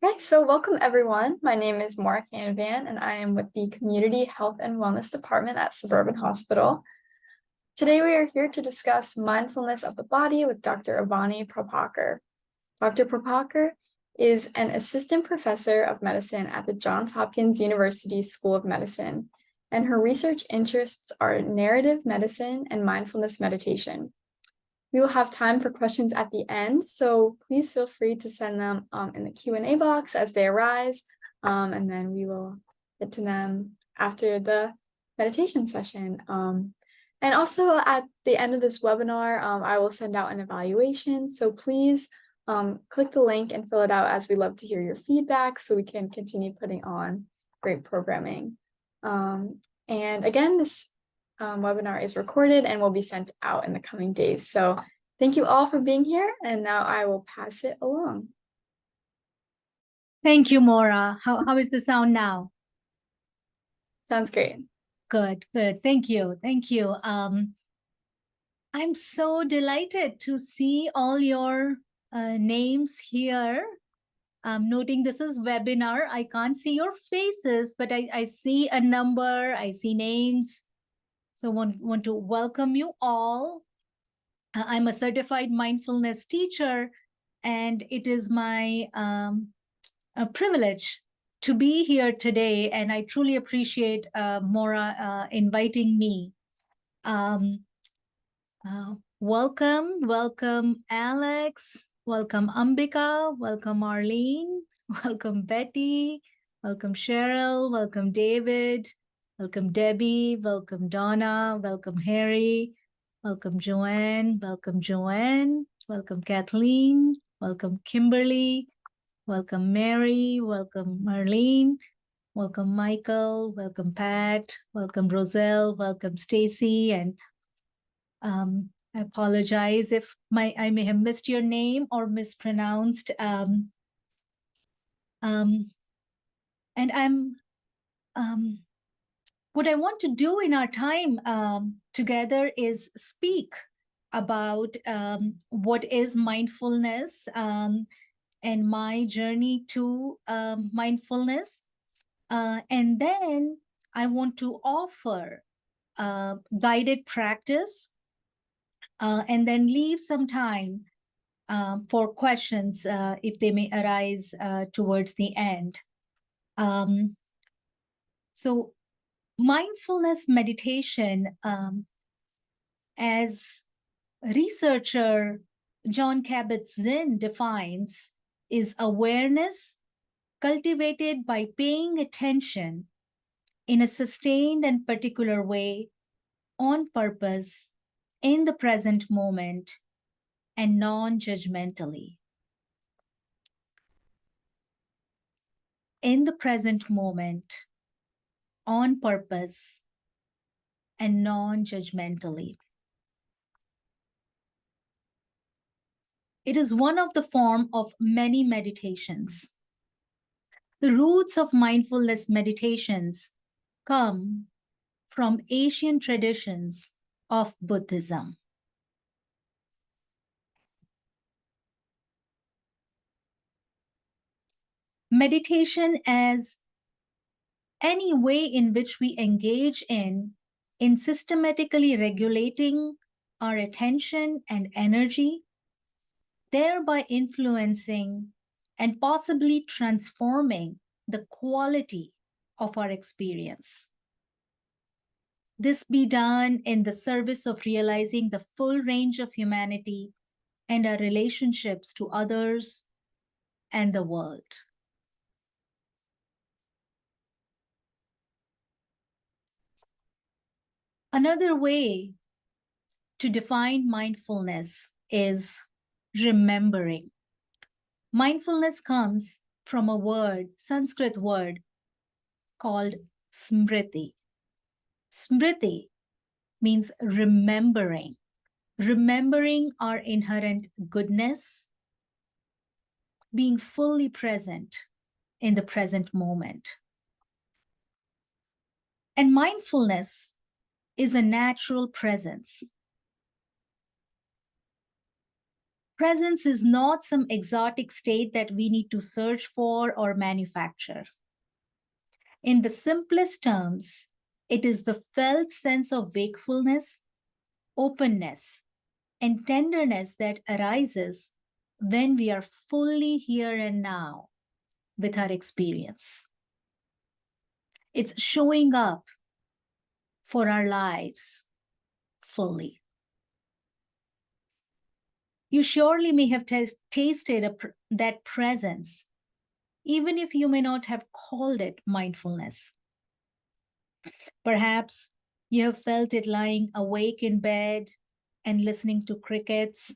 Okay, so welcome everyone. My name is Maura Canavan and I am with the Community Health and Wellness Department at Suburban Hospital. Today we are here to discuss mindfulness of the body with Dr. Avani Prabhakar. Dr. Prabhakar is an assistant professor of medicine at the Johns Hopkins University School of Medicine, and her research interests are narrative medicine and mindfulness meditation. We will have time for questions at the end, so please feel free to send them in the Q&A box as they arise, and then we will get to them after the meditation session. And also at the end of this webinar, I will send out an evaluation, so please click the link and fill it out, as we love to hear your feedback so we can continue putting on great programming. And again, this webinar is recorded and will be sent out in the coming days. So thank you all for being here, and now I will pass it along. Thank you, Maura. How is the sound now? Sounds great. Good. Thank you. I'm so delighted to see all your names here. I'm noting this is webinar. I can't see your faces, but I see a number, I see names. So want to welcome you all. I'm a certified mindfulness teacher, and it is my a privilege to be here today, and I truly appreciate Maura inviting me. Welcome Alex, welcome Ambika, welcome Arlene, welcome Betty, welcome Cheryl, welcome David, welcome Debbie, welcome Donna, welcome Harry, welcome Joanne, welcome Kathleen, welcome Kimberly, welcome Mary, welcome Marlene, welcome Michael, welcome Pat, welcome Roselle, welcome Stacy, and I apologize if I may have missed your name or mispronounced. And I'm what I want to do in our time together is speak about what is mindfulness and my journey to mindfulness. And then I want to offer guided practice and then leave some time for questions if they may arise towards the end. So mindfulness meditation, as researcher John Kabat-Zinn defines, is awareness cultivated by paying attention in a sustained and particular way, on purpose, in the present moment, and non-judgmentally. In the present moment, on purpose, and non-judgmentally. It is one of the form of many meditations. The roots of mindfulness meditations come from Asian traditions of Buddhism. Meditation as any way in which we engage in systematically regulating our attention and energy, thereby influencing and possibly transforming the quality of our experience. This be done in the service of realizing the full range of humanity and our relationships to others and the world. Another way to define mindfulness is remembering. Mindfulness comes from a word, Sanskrit word, called smriti. Smriti means remembering. Remembering our inherent goodness, being fully present in the present moment. And mindfulness is a natural presence. Presence is not some exotic state that we need to search for or manufacture. In the simplest terms, it is the felt sense of wakefulness, openness, and tenderness that arises when we are fully here and now with our experience. It's showing up for our lives fully. You surely may have tasted that presence, even if you may not have called it mindfulness. Perhaps you have felt it lying awake in bed and listening to crickets.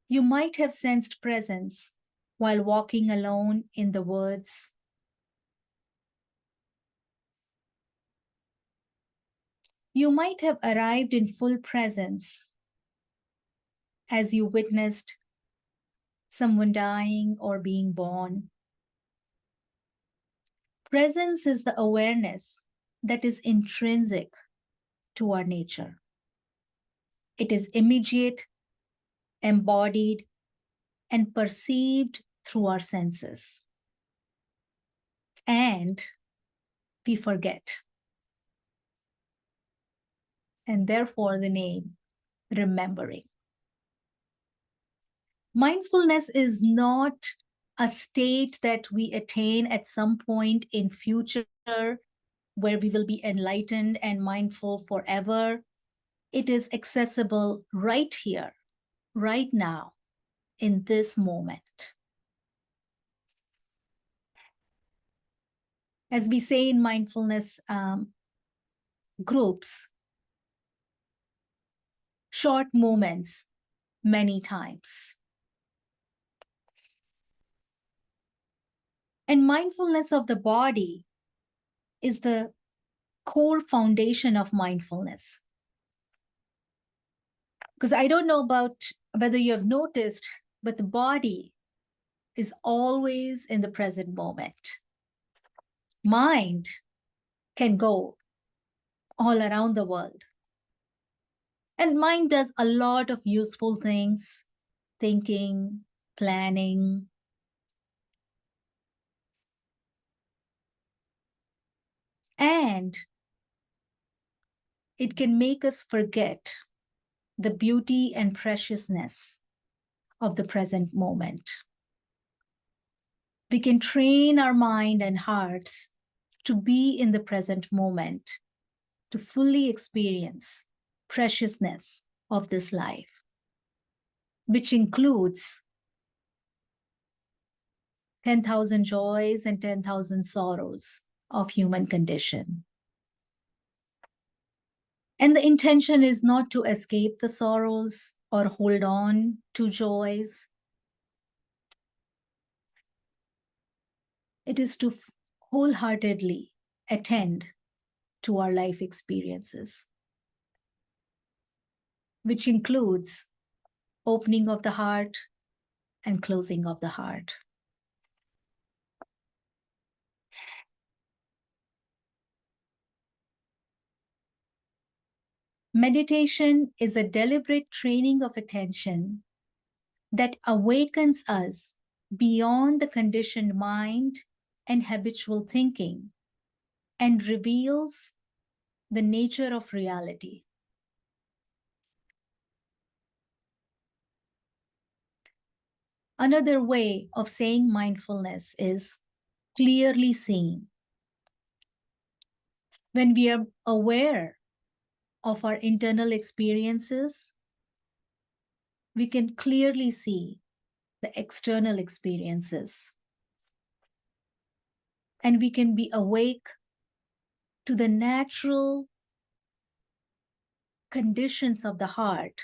You might have sensed presence while walking alone in the woods. You might have arrived in full presence as you witnessed someone dying or being born. Presence is the awareness that is intrinsic to our nature. It is immediate, embodied, and perceived through our senses. And we forget. And therefore the name, remembering. Mindfulness is not a state that we attain at some point in future where we will be enlightened and mindful forever. It is accessible right here, right now, in this moment. As we say in mindfulness groups, short moments, many times. And mindfulness of the body is the core foundation of mindfulness. Because I don't know about whether you have noticed, but the body is always in the present moment. Mind can go all around the world. And mind does a lot of useful things, thinking, planning. And it can make us forget the beauty and preciousness of the present moment. We can train our mind and hearts to be in the present moment, to fully experience preciousness of this life, which includes 10,000 joys and 10,000 sorrows of human condition. And the intention is not to escape the sorrows or hold on to joys. It is to wholeheartedly attend to our life experiences, which includes opening of the heart and closing of the heart. Meditation is a deliberate training of attention that awakens us beyond the conditioned mind and habitual thinking and reveals the nature of reality. Another way of saying mindfulness is clearly seeing. When we are aware of our internal experiences, we can clearly see the external experiences. And we can be awake to the natural conditions of the heart.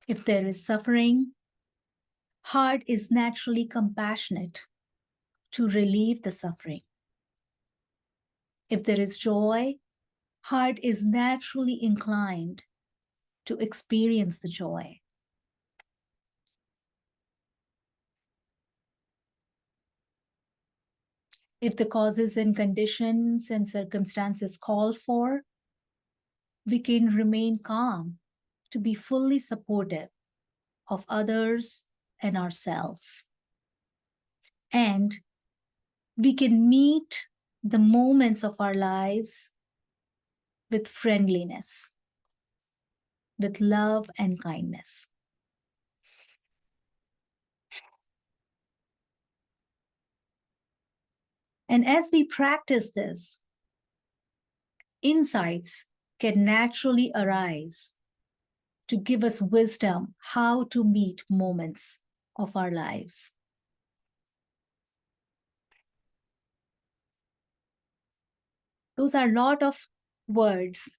If there is suffering, heart is naturally compassionate to relieve the suffering. If there is joy, heart is naturally inclined to experience the joy. If the causes and conditions and circumstances call for, we can remain calm to be fully supportive of others and ourselves. And we can meet the moments of our lives with friendliness, with love and kindness. And as we practice this, insights can naturally arise to give us wisdom how to meet moments of our lives. Those are a lot of words.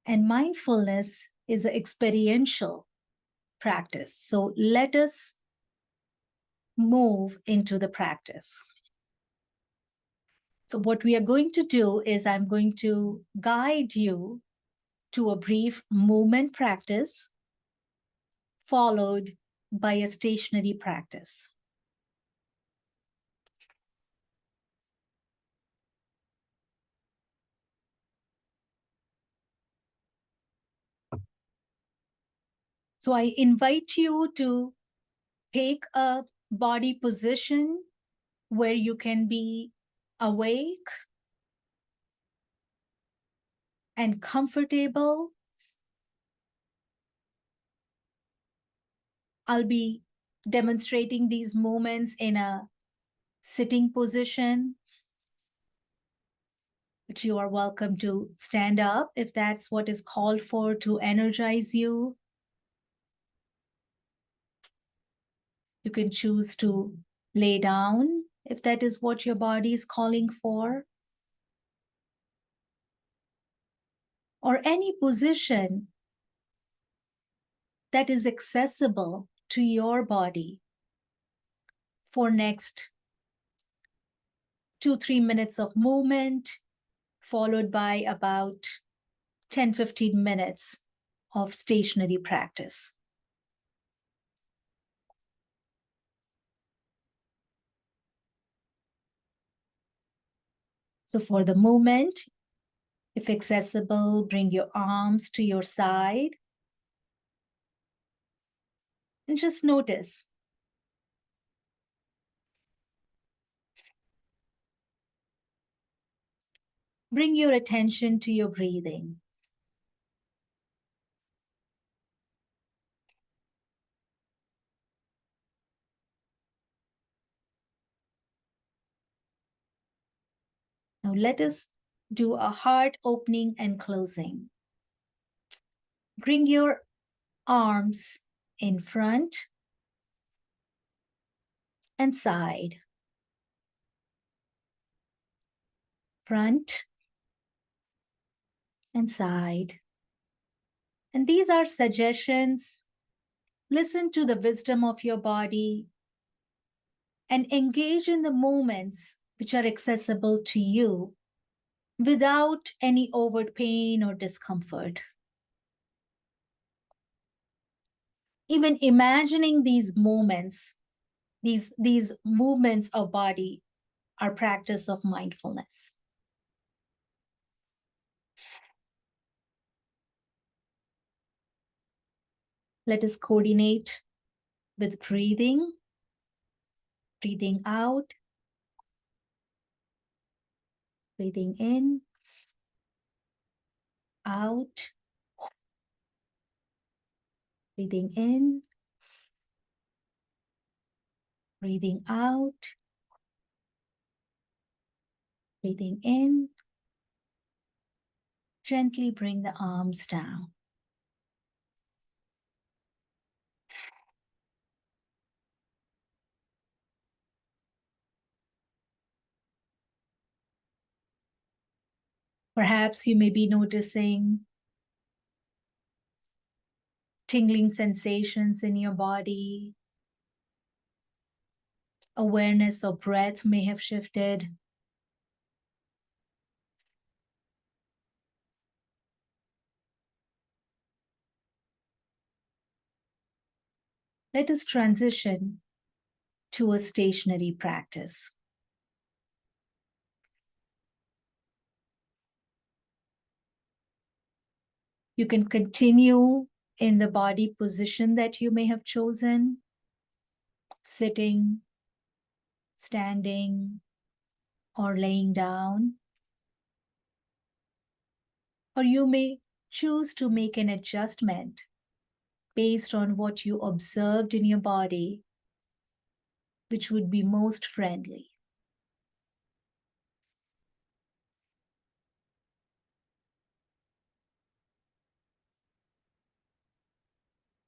And mindfulness is an experiential practice. So let us move into the practice. So what we are going to do is I'm going to guide you to a brief movement practice followed by a stationary practice. So I invite you to take a body position where you can be awake and comfortable. I'll be demonstrating these movements in a sitting position, but you are welcome to stand up if that's what is called for to energize you. You can choose to lay down if that is what your body is calling for, or any position that is accessible to your body for next 2-3 minutes of movement, followed by about 10-15 minutes of stationary practice. So for the moment, if accessible, bring your arms to your side and just notice. Bring your attention to your breathing. Now let us do a heart opening and closing. Bring your arms in front and side. Front and side. And these are suggestions. Listen to the wisdom of your body and engage in the moments which are accessible to you without any overt pain or discomfort. Even imagining these moments, these movements of body are practice of mindfulness. Let us coordinate with breathing. Breathing out, breathing in, out, breathing in, breathing out, breathing in. Gently bring the arms down. Perhaps you may be noticing tingling sensations in your body. Awareness of breath may have shifted. Let us transition to a stationary practice. You can continue in the body position that you may have chosen, sitting, standing, or laying down. Or you may choose to make an adjustment based on what you observed in your body, which would be most friendly.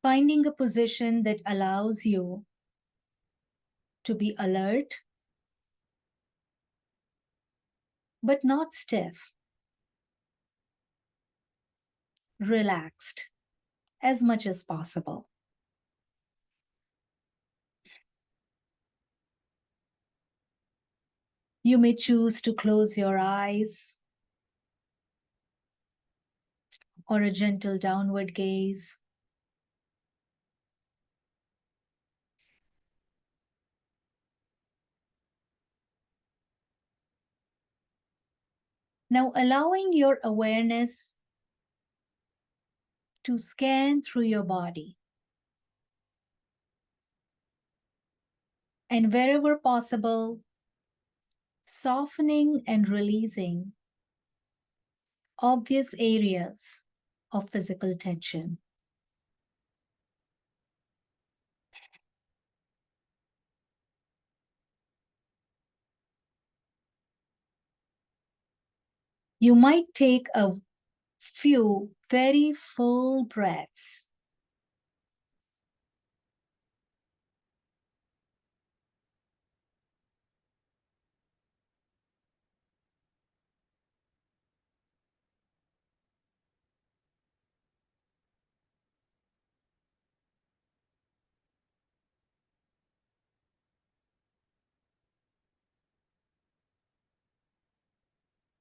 Finding a position that allows you to be alert, but not stiff, relaxed as much as possible. You may choose to close your eyes or a gentle downward gaze. Now allowing your awareness to scan through your body. And wherever possible, softening and releasing obvious areas of physical tension. You might take a few very full breaths.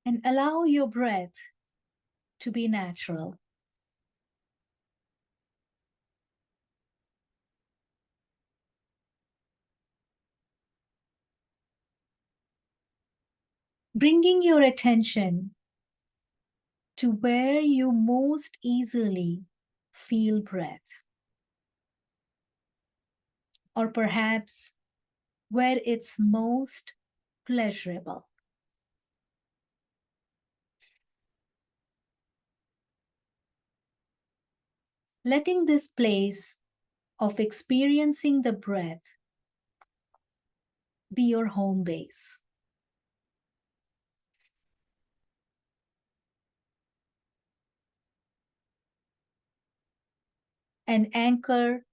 And allow your breath to be natural. Bringing your attention to where you most easily feel breath. Or perhaps where it's most pleasurable. Letting this place of experiencing the breath be your home base. An anchor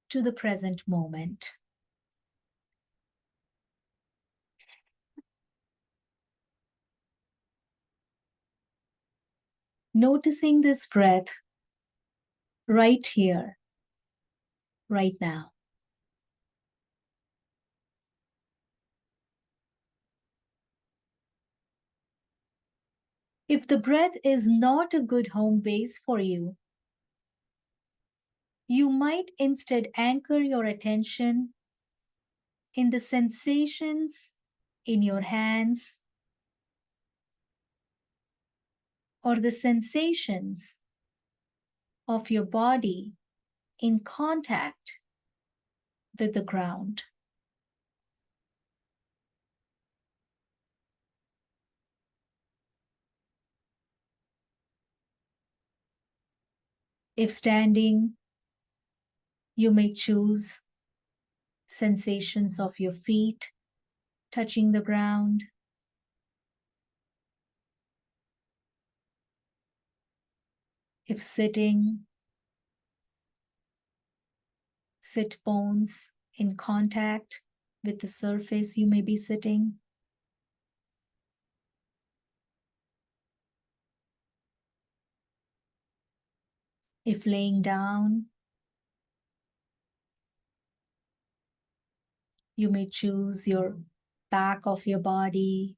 to the present moment. Noticing this breath right here, right now. If the breath is not a good home base for you, you might instead anchor your attention in the sensations in your hands or the sensations of your body in contact with the ground. If standing, you may choose sensations of your feet touching the ground. If sitting, sit bones in contact with the surface you may be sitting. If laying down, you may choose your back of your body,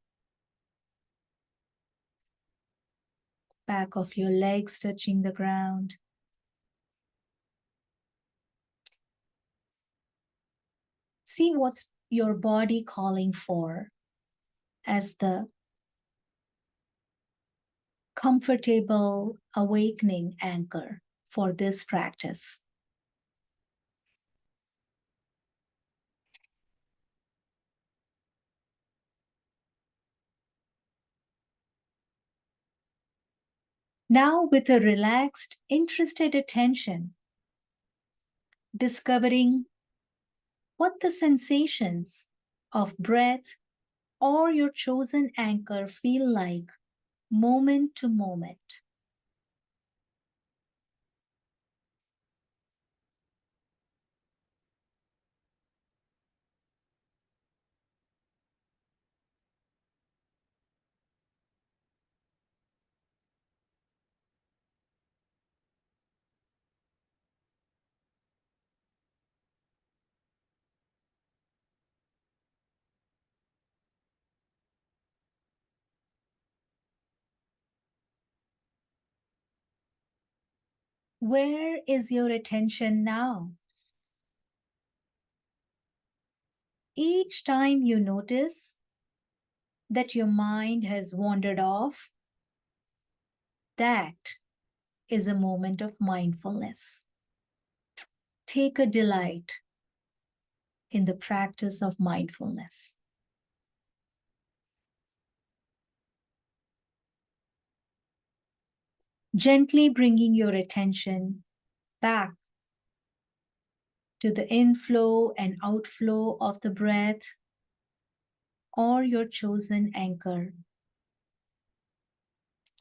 back of your legs touching the ground. See what's your body calling for as the comfortable, awakening anchor for this practice. Now, with a relaxed, interested attention, discovering what the sensations of breath or your chosen anchor feel like moment to moment. Where is your attention now? Each time you notice that your mind has wandered off, that is a moment of mindfulness. Take a delight in the practice of mindfulness. Gently bringing your attention back to the inflow and outflow of the breath or your chosen anchor,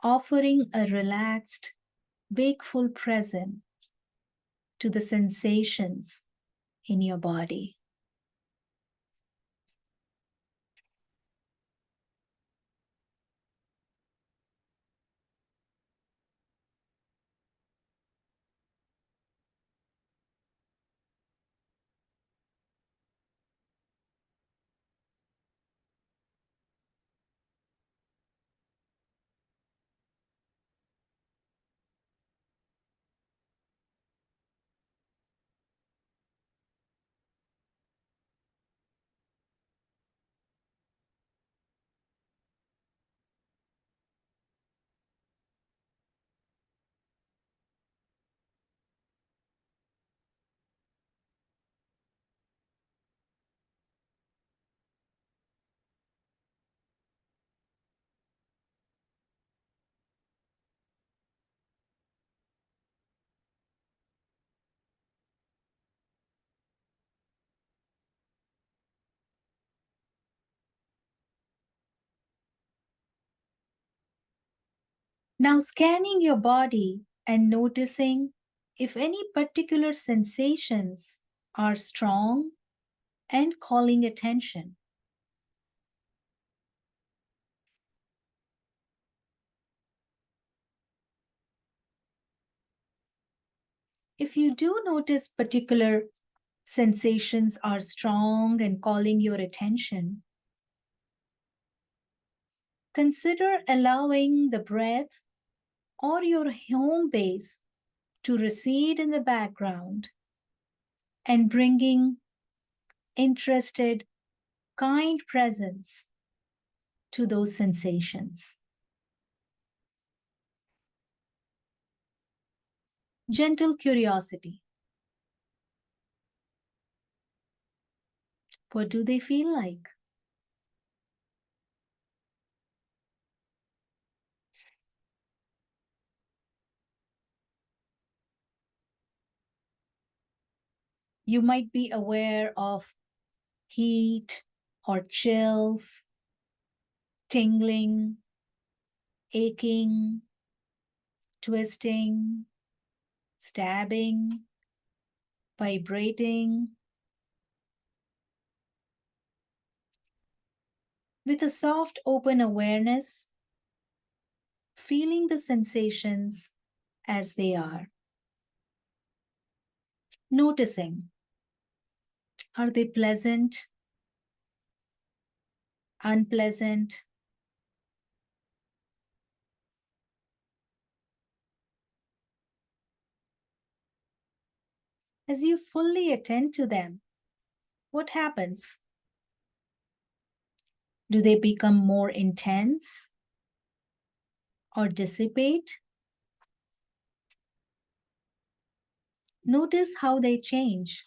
offering a relaxed, wakeful presence to the sensations in your body. Now scanning your body and noticing if any particular sensations are strong and calling attention. If you do notice particular sensations are strong and calling your attention, consider allowing the breath or your home base to recede in the background and bringing interested, kind presence to those sensations. Gentle curiosity. What do they feel like? You might be aware of heat or chills, tingling, aching, twisting, stabbing, vibrating. With a soft, open awareness, feeling the sensations as they are. Noticing, are they pleasant, unpleasant? As you fully attend to them, what happens? Do they become more intense or dissipate? Notice how they change.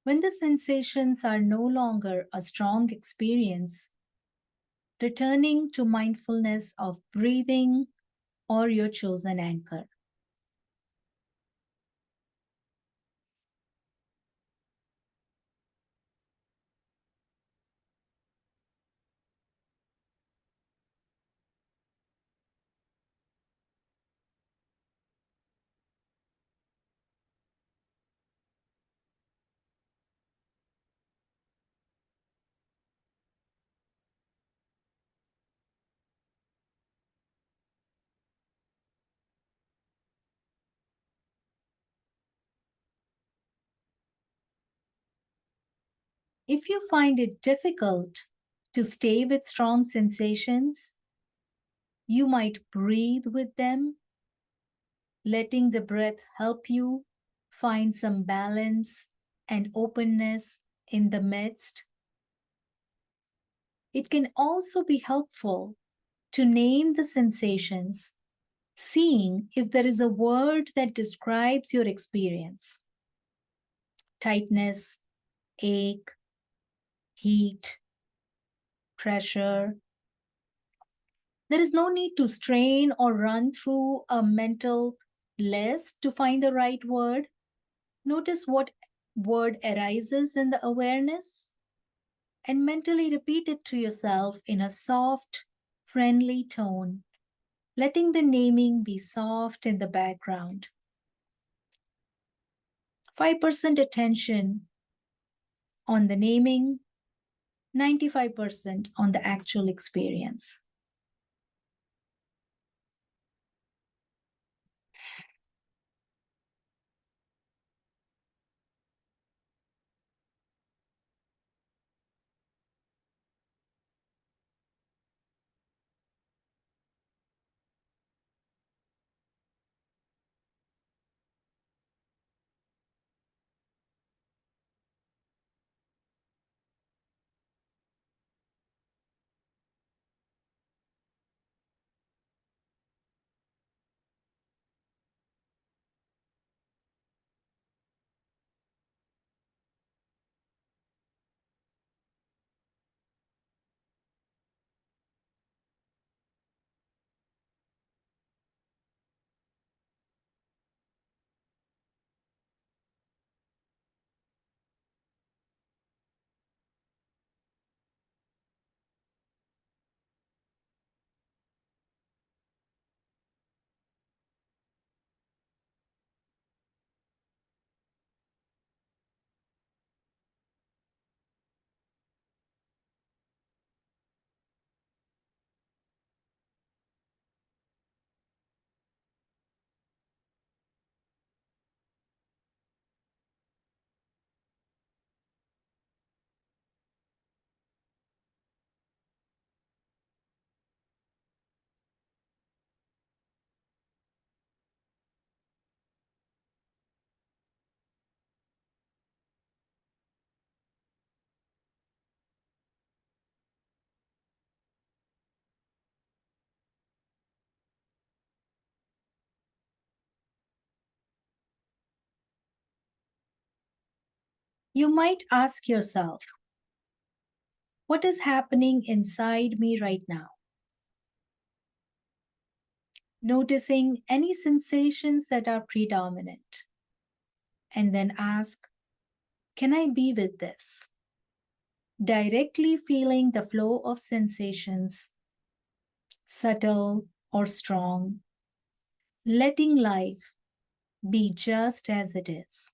When the sensations are no longer a strong experience, returning to mindfulness of breathing or your chosen anchor. If you find it difficult to stay with strong sensations, you might breathe with them, letting the breath help you find some balance and openness in the midst. It can also be helpful to name the sensations, seeing if there is a word that describes your experience. Tightness, ache, heat, pressure. There is no need to strain or run through a mental list to find the right word. Notice what word arises in the awareness and mentally repeat it to yourself in a soft, friendly tone, letting the naming be soft in the background. 5% attention on the naming, 95% on the actual experience. You might ask yourself, what is happening inside me right now? Noticing any sensations that are predominant. And then ask, can I be with this? Directly feeling the flow of sensations, subtle or strong, letting life be just as it is.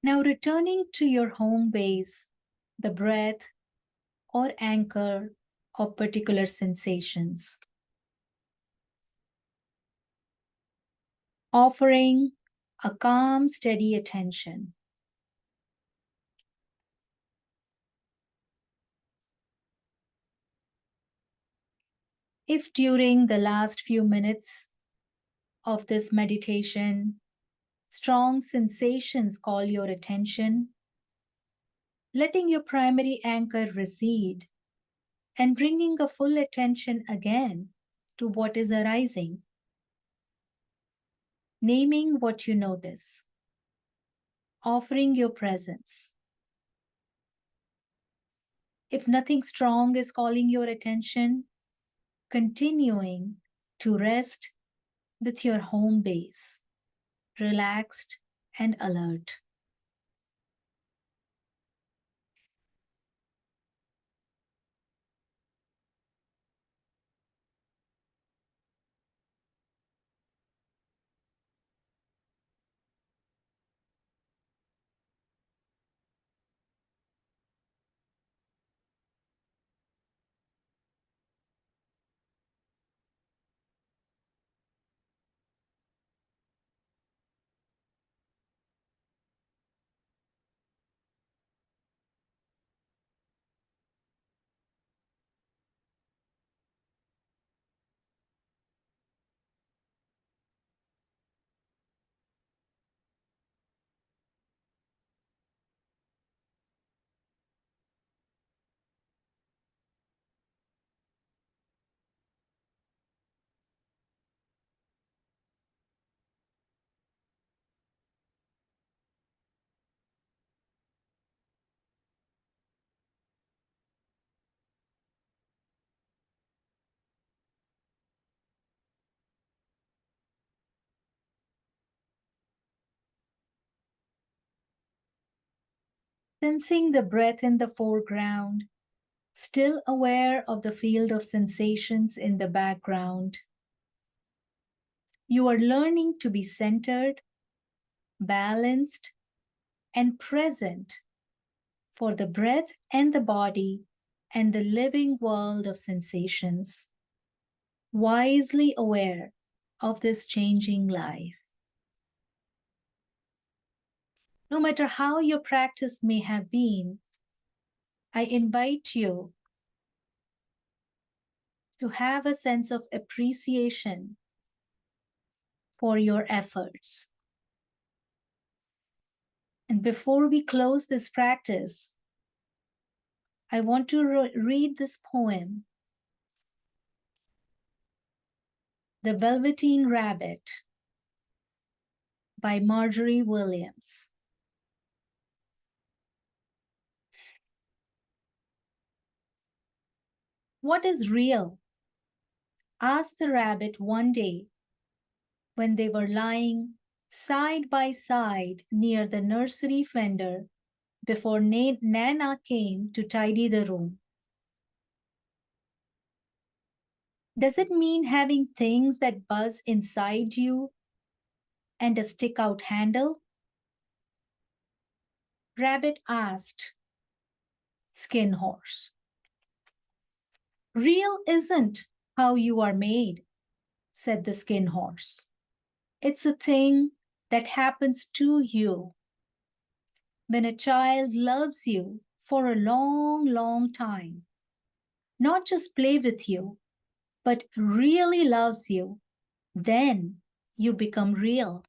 Now returning to your home base, the breath or anchor of particular sensations. Offering a calm, steady attention. If during the last few minutes of this meditation, strong sensations call your attention, letting your primary anchor recede and bringing a full attention again to what is arising, naming what you notice, offering your presence. If nothing strong is calling your attention, continuing to rest with your home base, relaxed and alert. Sensing the breath in the foreground, still aware of the field of sensations in the background. You are learning to be centered, balanced, and present for the breath and the body and the living world of sensations, wisely aware of this changing life. No matter how your practice may have been, I invite you to have a sense of appreciation for your efforts. And before we close this practice, I want to read this poem, The Velveteen Rabbit by Marjorie Williams. What is real? Asked the rabbit one day when they were lying side by side near the nursery fender before Nana came to tidy the room. Does it mean having things that buzz inside you and a stick-out handle? Rabbit asked Skin Horse. Real isn't how you are made, said the Skin Horse. It's a thing that happens to you. When a child loves you for a long, long time, not just play with you, but really loves you, then you become real.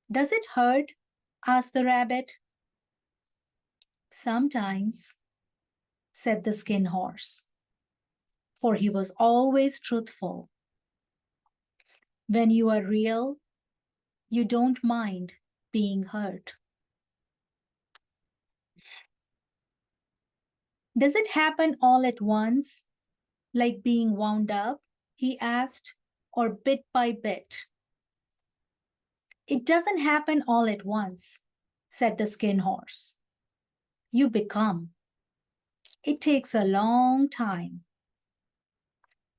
Does it hurt? Asked the rabbit. Sometimes, said the Skin Horse, for he was always truthful. When you are real, you don't mind being hurt. Does it happen all at once, like being wound up? He asked, or bit by bit? It doesn't happen all at once, said the Skin Horse. You become. It takes a long time.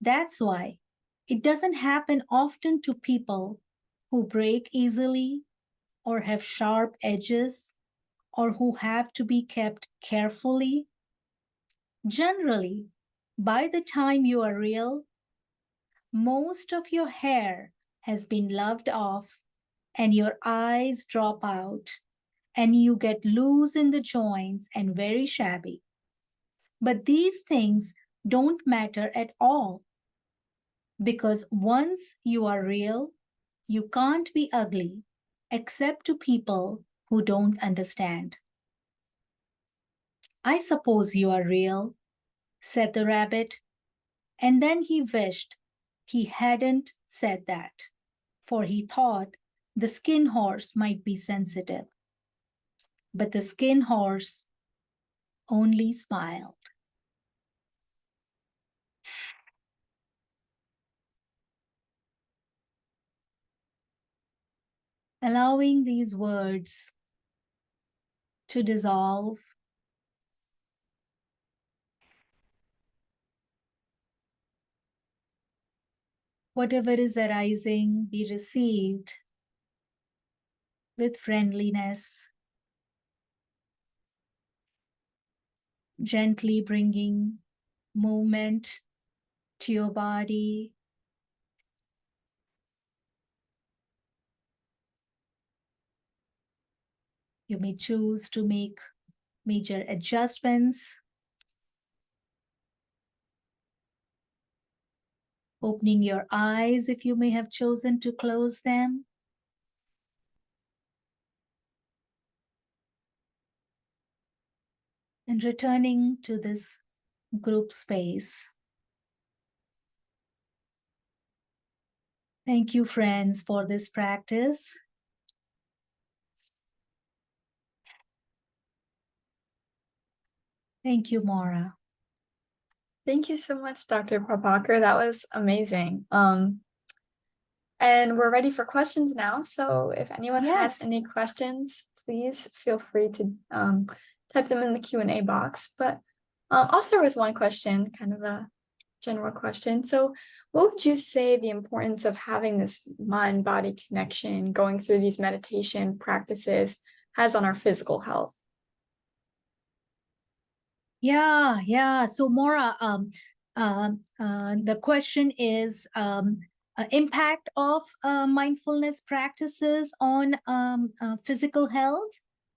That's why it doesn't happen often to people who break easily or have sharp edges or who have to be kept carefully. Generally, by the time you are real, most of your hair has been loved off and your eyes drop out and you get loose in the joints and very shabby. But these things don't matter at all because once you are real, you can't be ugly except to people who don't understand. I suppose you are real, said the rabbit, and then he wished he hadn't said that, for he thought the skin horse might be sensitive. But the skin horse only smiled. Allowing these words to dissolve, whatever is arising be received with friendliness, gently bringing movement to your body. You may choose to make major adjustments, opening your eyes if you may have chosen to close them. And returning to this group space. Thank you, friends, for this practice. Thank you, Maura. Thank you so much, Dr. Prabhakar. That was amazing. And we're ready for questions now. So if anyone has any questions, please feel free to type them in the Q&A box. But I'll start with one question, kind of a general question. So what would you say the importance of having this mind-body connection going through these meditation practices has on our physical health? Yeah. So Maura, the question is impact of mindfulness practices on physical health?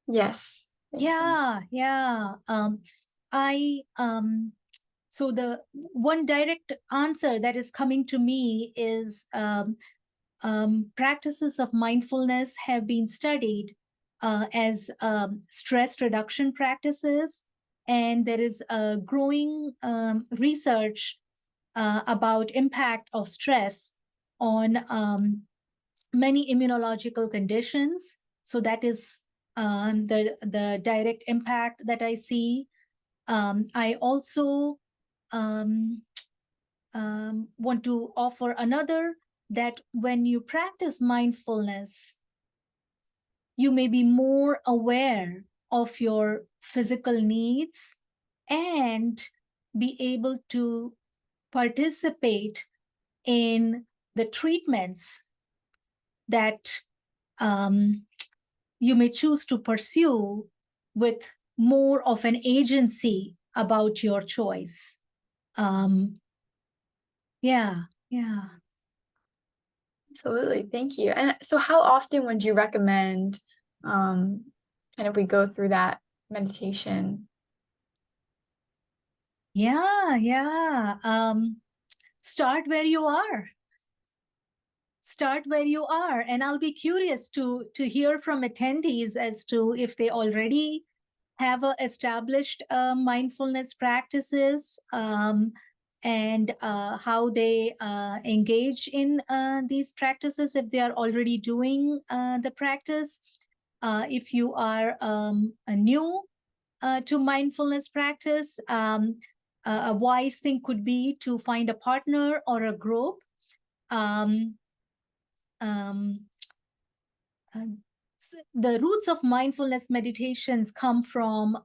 Yes. Yeah. So the one direct answer that is coming to me is practices of mindfulness have been studied as stress reduction practices, and there is a growing research about impact of stress on many immunological conditions. So that is the direct impact that I see. I also want to offer another, that when you practice mindfulness, you may be more aware of your physical needs and be able to participate in the treatments that you may choose to pursue with more of an agency about your choice. Yeah. Absolutely. Thank you. And so how often would you recommend kind of we go through that meditation? Yeah. Start where you are. Start where you are. And I'll be curious to hear from attendees as to if they already have established mindfulness practices and how they engage in these practices, if they are already doing the practice. If you are new to mindfulness practice, a wise thing could be to find a partner or a group. The roots of mindfulness meditations come from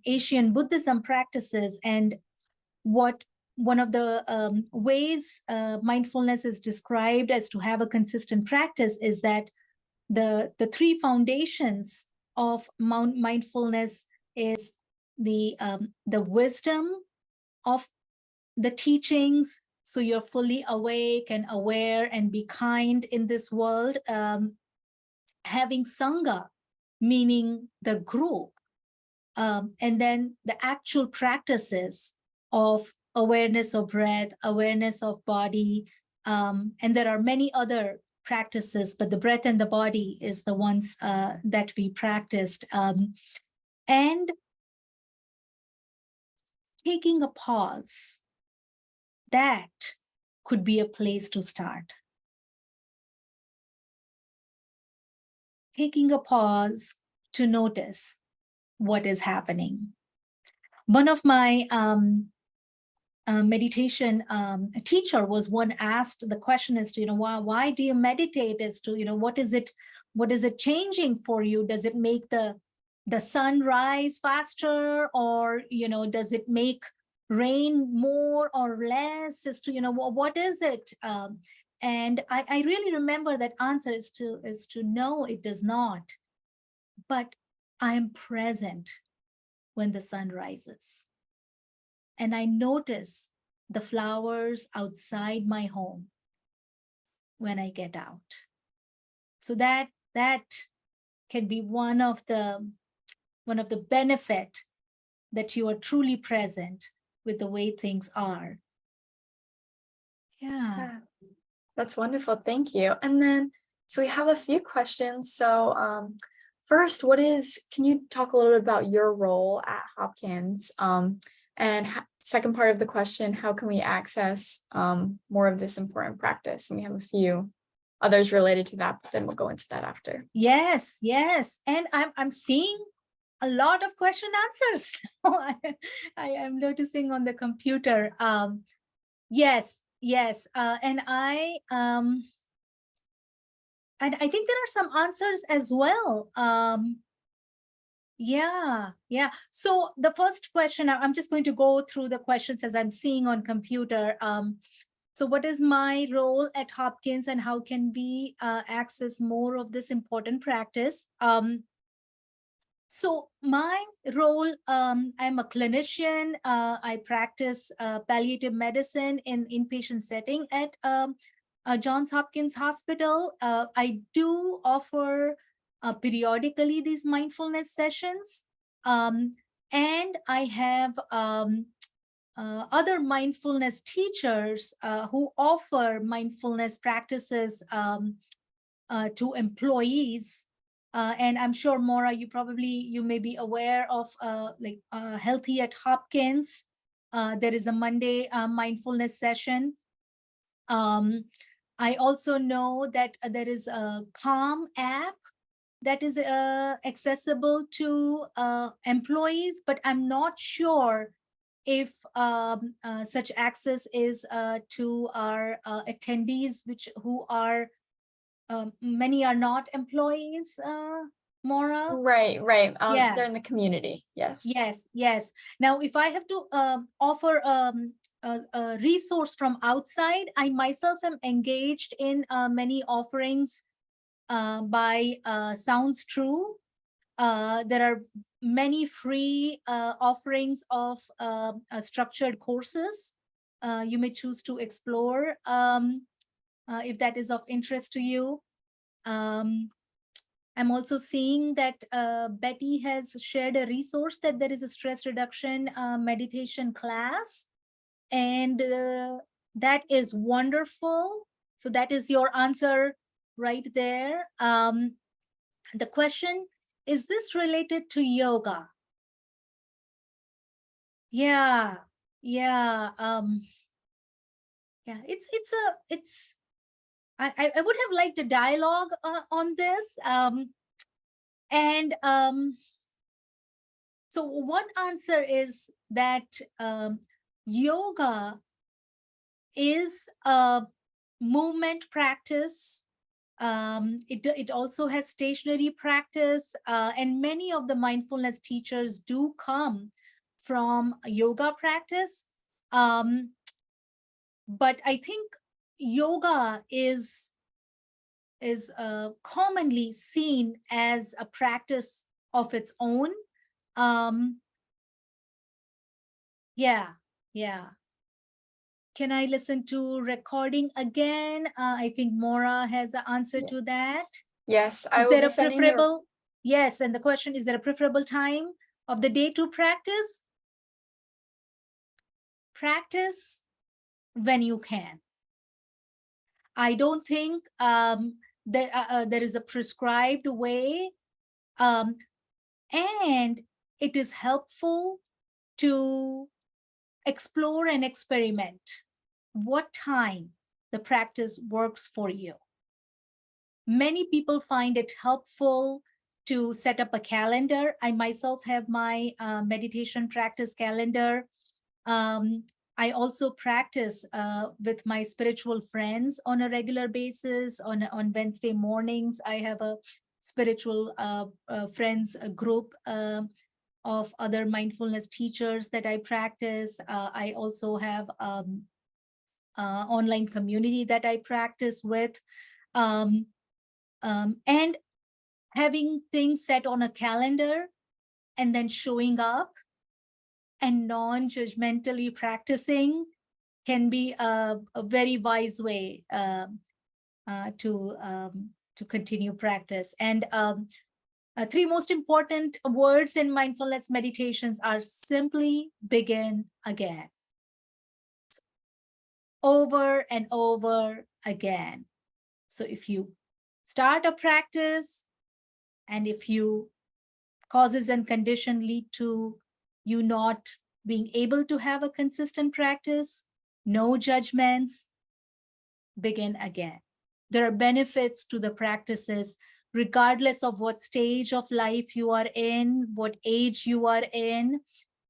Asian Buddhism practices, and one of the ways mindfulness is described as to have a consistent practice is that the three foundations of mindfulness is the wisdom of the teachings, so you're fully awake and aware and be kind in this world. Having sangha, meaning the group, and then the actual practices of awareness of breath, awareness of body, and there are many other practices, but the breath and the body is the ones that we practiced. And taking a pause, that could be a place to start. Taking a pause to notice what is happening. One of my meditation teacher was one asked the question as to, why do you meditate, as to, what is it changing for you? Does it make the sun rise faster, or, does it make rain more or less, as to, what is it? And I really remember that answer is to no, it does not. But I am present when the sun rises. And I notice the flowers outside my home when I get out. So that can be one of the benefit that you are truly present with the way things are. Yeah. That's wonderful. Thank you. And then, so we have a few questions. So first, can you talk a little bit about your role at Hopkins? And second part of the question, how can we access more of this important practice? And we have a few others related to that, but then we'll go into that after. Yes. And I'm seeing a lot of question answers. I am noticing on the computer. Yes. And I think there are some answers as well. Yeah. So the first question, I'm just going to go through the questions as I'm seeing on computer. So what is my role at Hopkins, and how can we access more of this important practice? So my role, I'm a clinician. I practice palliative medicine in inpatient setting at Johns Hopkins Hospital. I do offer periodically these mindfulness sessions. And I have other mindfulness teachers who offer mindfulness practices to employees. And I'm sure, Maura, you may be aware of Healthy at Hopkins. There is a Monday mindfulness session. I also know that there is a Calm app that is accessible to employees, but I'm not sure if such access is to our attendees, who are many are not employees, Maura. Right. Yes. They're in the community. Yes. Now, if I have to offer a resource from outside, I myself am engaged in many offerings by Sounds True. There are many free offerings of structured courses you may choose to explore if that is of interest to you. I'm also seeing that Betty has shared a resource that there is a stress reduction meditation class, and that is wonderful. So that is your answer right there. The question, is this related to yoga? Yeah. It's I would have liked a dialogue on this. And so one answer is that yoga is a movement practice. It also has stationary practice, and many of the mindfulness teachers do come from a yoga practice. But I think yoga is commonly seen as a practice of its own. Yeah. Can I listen to recording again? I think Maura has the answer to that. Yes, I Is will there be a sending preferable? Yes, and the question, is there a preferable time of the day to practice? Practice when you can. I don't think there is a prescribed way, and it is helpful to explore and experiment what time the practice works for you. Many people find it helpful to set up a calendar. I myself have my meditation practice calendar. I also practice with my spiritual friends on a regular basis. On Wednesday mornings, I have a spiritual friends group of other mindfulness teachers that I practice. I also have online community that I practice with. And having things set on a calendar and then showing up and non-judgmentally practicing can be a very wise way to continue practice. And three most important words in mindfulness meditations are simply begin again. Over and over again. So if you start a practice, and if you causes and condition lead to you not being able to have a consistent practice, no judgments, begin again. There are benefits to the practices, regardless of what stage of life you are in, what age you are in.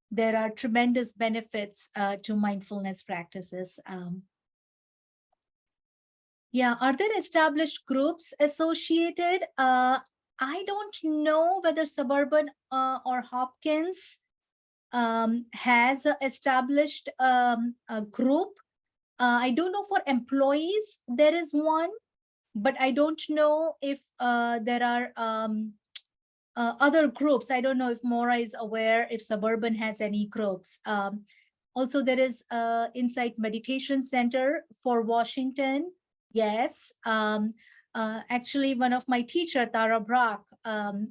There are tremendous benefits to mindfulness practices. Yeah, are there established groups associated? I don't know whether Suburban or Hopkins has established a group. I don't know for employees there is one, but I don't know if there are other groups. I don't know if Maura is aware if Suburban has any groups. Also, there is Insight Meditation Center for Washington. Yes. Actually, one of my teacher, Tara Brock,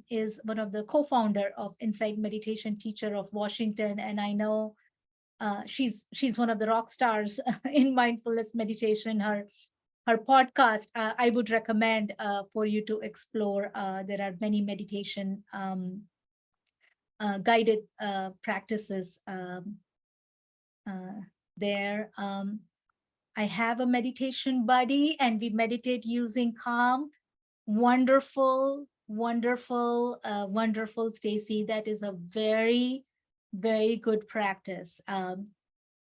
is one of the co-founder of Insight Meditation Teacher of Washington. And I know she's one of the rock stars in mindfulness meditation. Her podcast, I would recommend for you to explore. There are many meditation guided practices there. I have a meditation buddy and we meditate using Calm. Wonderful, wonderful, wonderful, Stacy. That is a very, very good practice.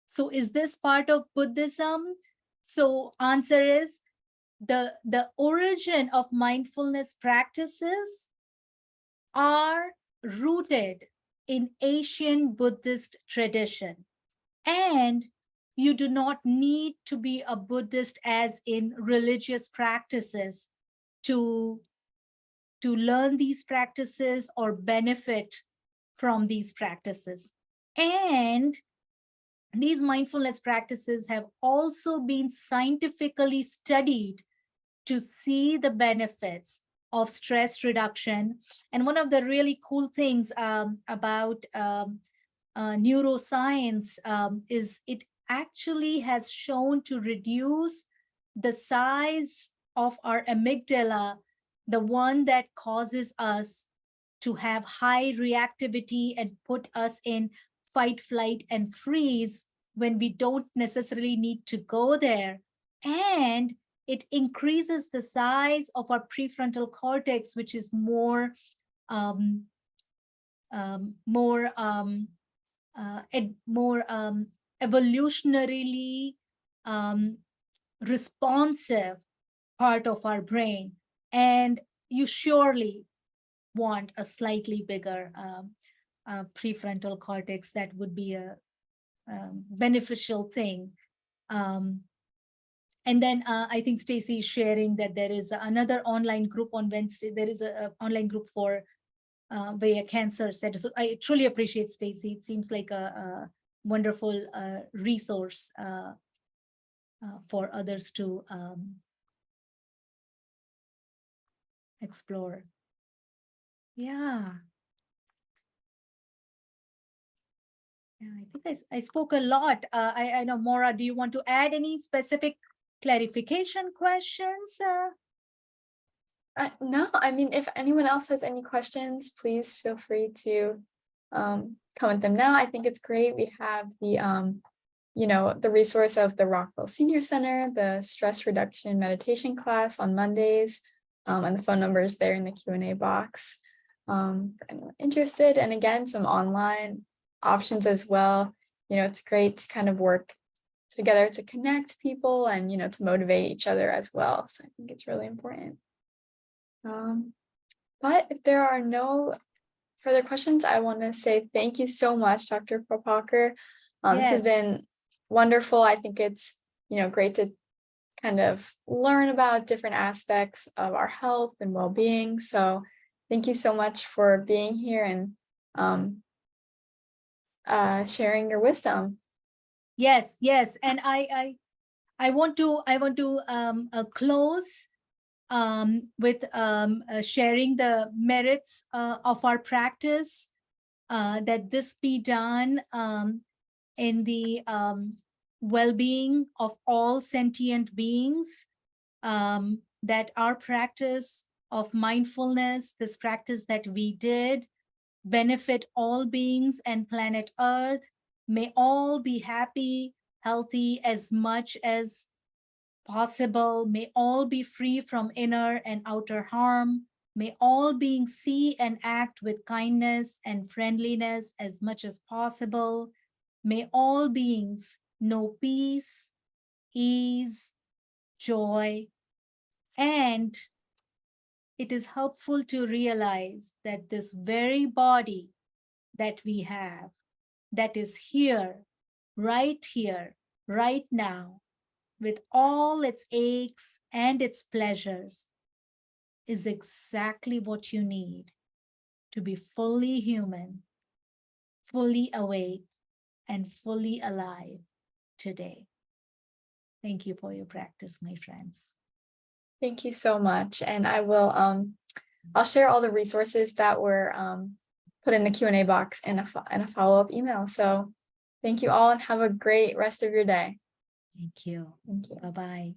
So is this part of Buddhism? So answer is the origin of mindfulness practices are rooted in Asian Buddhist tradition. And you do not need to be a Buddhist as in religious practices to learn these practices or benefit from these practices. And these mindfulness practices have also been scientifically studied to see the benefits of stress reduction. And one of the really cool things about neuroscience is it actually has shown to reduce the size of our amygdala, the one that causes us to have high reactivity and put us in fight, flight, and freeze when we don't necessarily need to go there. And it increases the size of our prefrontal cortex, which is more evolutionarily responsive part of our brain. And you surely want a slightly bigger prefrontal cortex. That would be a beneficial thing. And then I think Stacy is sharing that there is another online group on Wednesday. There is a online group for via cancer center. So I truly appreciate Stacy. It seems like a wonderful resource for others to explore. Yeah. Yeah, I think I spoke a lot. I know, Maura, do you want to add any specific clarification questions? No, I mean, if anyone else has any questions, please feel free to comment them now. I think it's great. We have the, the resource of the Rockville Senior Center, the stress reduction meditation class on Mondays, and the phone number is there in the Q&A box for anyone interested. And again, some online options as well. It's great to kind of work together to connect people and, to motivate each other as well. So I think it's really important. But if there are no further questions, I want to say thank you so much, Dr. Prabhakar. This has Yes. been wonderful. I think it's, great to kind of learn about different aspects of our health and well-being. So thank you so much for being here and sharing your wisdom. Yes, yes. And I want to close with sharing the merits of our practice, that this be done in the well-being of all sentient beings, that our practice of mindfulness, this practice that we did, benefit all beings and planet Earth. May all be happy, healthy as much as possible. May all be free from inner and outer harm. May all beings see and act with kindness and friendliness as much as possible. May all beings know peace, ease, joy, and it is helpful to realize that this very body that we have, that is here, right now, with all its aches and its pleasures, is exactly what you need to be fully human, fully awake, and fully alive today. Thank you for your practice, my friends. Thank you so much. And I will, I'll share all the resources that were put in the Q&A box in a follow-up email. So thank you all and have a great rest of your day. Thank you. Thank you. Bye-bye.